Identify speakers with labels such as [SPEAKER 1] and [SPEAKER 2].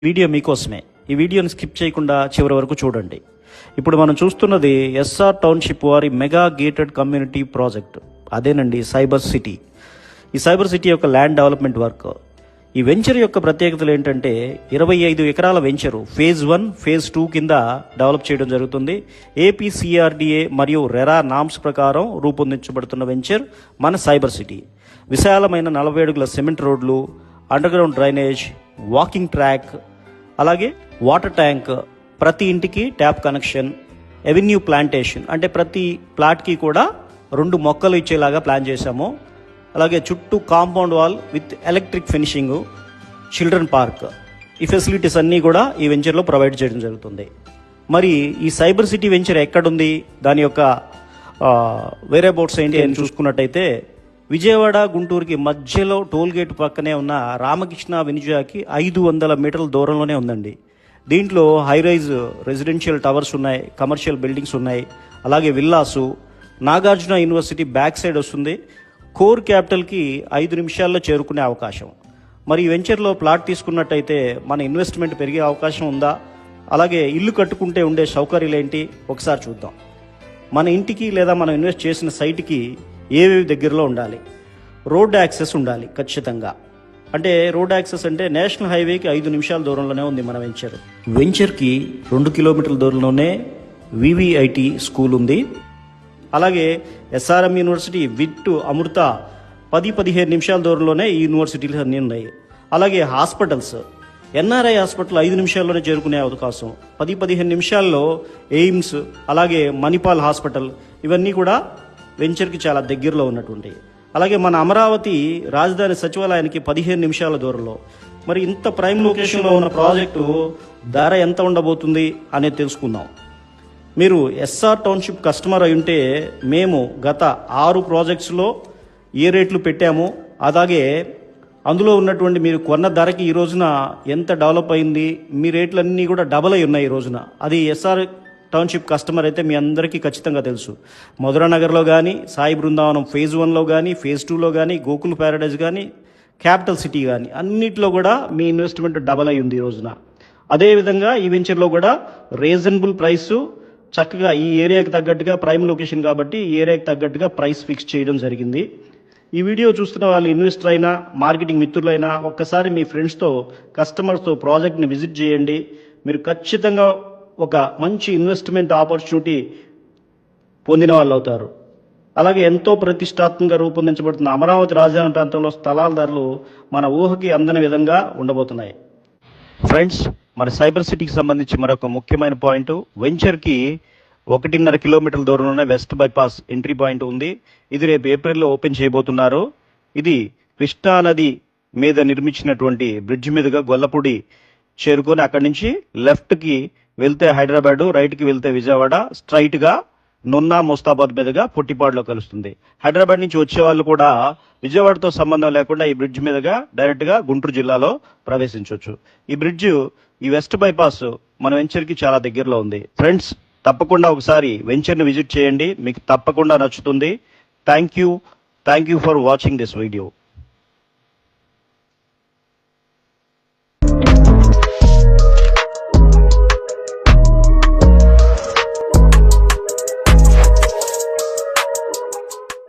[SPEAKER 1] Video మీకోసమే. ఈ వీడియోని స్కిప్ చేయకుండా చివరి వరకు చూడండి. ఇప్పుడు మనం చూస్తున్నది ఎస్ఆర్ టౌన్షిప్ వారి మెగా గేటెడ్ కమ్యూనిటీ ప్రాజెక్ట్. అదేనండి సైబర్ సిటీ. ఈ సైబర్ సిటీ యొక్క ల్యాండ్ డెవలప్మెంట్ వర్క్. ఈ వెంచర్ యొక్క ప్రత్యేకతలు ఏంటంటే 25 ఎకరాల వెంచరు ఫేజ్ 1, ఫేజ్ 2 కింద డెవలప్ చేయడం జరుగుతుంది. ఏపీసీఆర్డీఏ మరియు రెరా నామ్స్ ప్రకారం రూపొందించబడుతున్న వెంచర్ మన సైబర్ సిటీ. విశాలమైన 40 అడుగుల సిమెంట్ రోడ్లు, అండర్గ్రౌండ్ డ్రైనేజ్, వాకింగ్ ట్రాక్, అలాగే వాటర్ ట్యాంక్, ప్రతి ఇంటికి ట్యాప్ కనెక్షన్, ఎవెన్యూ ప్లాంటేషన్ అంటే ప్రతి ప్లాట్కి కూడా 2 మొక్కలు ఇచ్చేలాగా ప్లాన్ చేశాము. అలాగే చుట్టూ compound wall with electric finishing, children park, ఈ ఫెసిలిటీస్ అన్నీ కూడా ఈ వెంచర్లో ప్రొవైడ్ చేయడం జరుగుతుంది. మరి ఈ సైబర్ సిటీ వెంచర్ ఎక్కడుంది, దాని యొక్క వేరే బోర్డ్స్ ఏంటి అని చూసుకున్నట్టయితే విజయవాడ గుంటూరుకి మధ్యలో టోల్ గేట్ పక్కనే ఉన్న రామకృష్ణ వెనిజుయాకి 500 మీటర్ల దూరంలోనే ఉందండి. దీంట్లో హైరైజ్ రెసిడెన్షియల్ టవర్స్ ఉన్నాయి, కమర్షియల్ బిల్డింగ్స్ ఉన్నాయి, అలాగే villas. Nagarjuna university back side వస్తుంది. కోర్ క్యాపిటల్కి 5 నిమిషాల్లో చేరుకునే అవకాశం. మరి ఈ వెంచర్లో ప్లాట్ తీసుకున్నట్టయితే మన ఇన్వెస్ట్మెంట్ పెరిగే అవకాశం ఉందా, అలాగే ఇల్లు కట్టుకుంటే ఉండే సౌకర్యాలు ఏంటి ఒకసారి చూద్దాం. మన ఇంటికి లేదా మనం ఇన్వెస్ట్ చేసిన సైట్కి ఏవేవి దగ్గరలో ఉండాలి. రోడ్ యాక్సెస్ ఉండాలి ఖచ్చితంగా. అంటే రోడ్ యాక్సెస్ అంటే నేషనల్ హైవేకి 5 నిమిషాల దూరంలోనే ఉంది మన వెంచర్. వెంచర్కి 2 కిలోమీటర్ల దూరంలోనే వివిఐటి స్కూల్ ఉంది. అలాగే ఎస్ఆర్ఎం యూనివర్సిటీ, విట్, అమృత 10-15 నిమిషాల దూరంలోనే ఈ యూనివర్సిటీలు అన్నీ ఉన్నాయి. అలాగే హాస్పిటల్స్, ఎన్ఆర్ఐ హాస్పిటల్ 5 నిమిషాల్లోనే చేరుకునే అవకాశం, 10-15 నిమిషాల్లో ఎయిమ్స్, అలాగే మణిపాల్ హాస్పిటల్, ఇవన్నీ కూడా వెంచర్కి చాలా దగ్గరలో ఉన్నటువంటి. అలాగే మన అమరావతి రాజధాని సచివాలయానికి 15 నిమిషాల దూరంలో. మరి ఇంత ప్రైమ్ లొకేషన్లో ఉన్న ప్రాజెక్టు ధర ఎంత ఉండబోతుంది అనేది తెలుసుకుందాం. మీరు ఎస్ఆర్ టౌన్షిప్ కస్టమర్ అయి ఉంటే మేము గత 6 ప్రాజెక్ట్స్లో ఏ రేట్లు పెట్టాము, అలాగే అందులో ఉన్నటువంటి మీరు కొన్న ధరకి ఈ రోజున ఎంత డెవలప్ అయింది, మీ రేట్లన్నీ కూడా డబల్ అయి ఉన్నాయి ఈ రోజున. అది ఎస్ఆర్ టౌన్షిప్ కస్టమర్ అయితే మీ అందరికీ ఖచ్చితంగా తెలుసు. మధురానగర్లో కానీ, సాయి బృందావనం ఫేజ్ 1లో కానీ, ఫేజ్ 2లో కానీ, గోకుల్ ప్యారడైజ్ కానీ, క్యాపిటల్ సిటీ కానీ, అన్నిట్లో కూడా మీ ఇన్వెస్ట్మెంట్ డబల్ అయి ఉంది ఈ రోజున. అదేవిధంగా ఈ వెంచర్లో కూడా రీజనబుల్ ప్రైసు, చక్కగా ఈ ఏరియాకి తగ్గట్టుగా ప్రైమ్ లొకేషన్ కాబట్టి ఈ ఏరియాకి తగ్గట్టుగా ప్రైస్ ఫిక్స్ చేయడం జరిగింది. ఈ వీడియో చూస్తున్న వాళ్ళు ఇన్వెస్టర్ అయినా, మార్కెటింగ్ మిత్రులైనా ఒక్కసారి మీ ఫ్రెండ్స్తో, కస్టమర్స్తో ప్రాజెక్ట్ని విజిట్ చేయండి. మీరు ఖచ్చితంగా ఒక మంచి ఇన్వెస్ట్మెంట్ ఆపర్చునిటీ పొందిన వాళ్ళు అవుతారు. అలాగే ఎంతో ప్రతిష్టాత్మకంగా రూపొందించబడుతున్న అమరావతి రాజధాని ప్రాంతంలో స్థలాల ధరలు మన ఊహకి అందని విధంగా ఉండబోతున్నాయి. ఫ్రెండ్స్, మన సైబర్ సిటీకి సంబంధించి మరొక ముఖ్యమైన పాయింట్, వెంచర్కి 1.5 కిలోమీటర్ల దూరంలోనే వెస్ట్ బైపాస్ ఎంట్రీ పాయింట్ ఉంది. ఇది రేపు ఏప్రిల్లో ఓపెన్ చేయబోతున్నారు. ఇది కృష్ణా నది మీద నిర్మించినటువంటి బ్రిడ్జ్ మీదుగా గొల్లపూడి చేరుకొని అక్కడి నుంచి లెఫ్ట్కి వెళ్తే హైదరాబాద్, రైట్కి వెళ్తే విజయవాడ, స్ట్రైట్గా నున్నా ముస్తాబాద్ మీదుగా పొట్టిపాడులో కలుస్తుంది. హైదరాబాద్ నుంచి వచ్చే వాళ్ళు కూడా విజయవాడతో సంబంధం లేకుండా ఈ బ్రిడ్జ్ మీదుగా డైరెక్ట్గా గుంటూరు జిల్లాలో ప్రవేశించవచ్చు. ఈ బ్రిడ్జ్, ఈ వెస్ట్ బైపాస్ మన వెంచర్కి చాలా దగ్గరలో ఉంది. ఫ్రెండ్స్, తప్పకుండా ఒకసారి వెంచర్ని విజిట్ చేయండి, మీకు తప్పకుండా నచ్చుతుంది. Thank you for watching this video.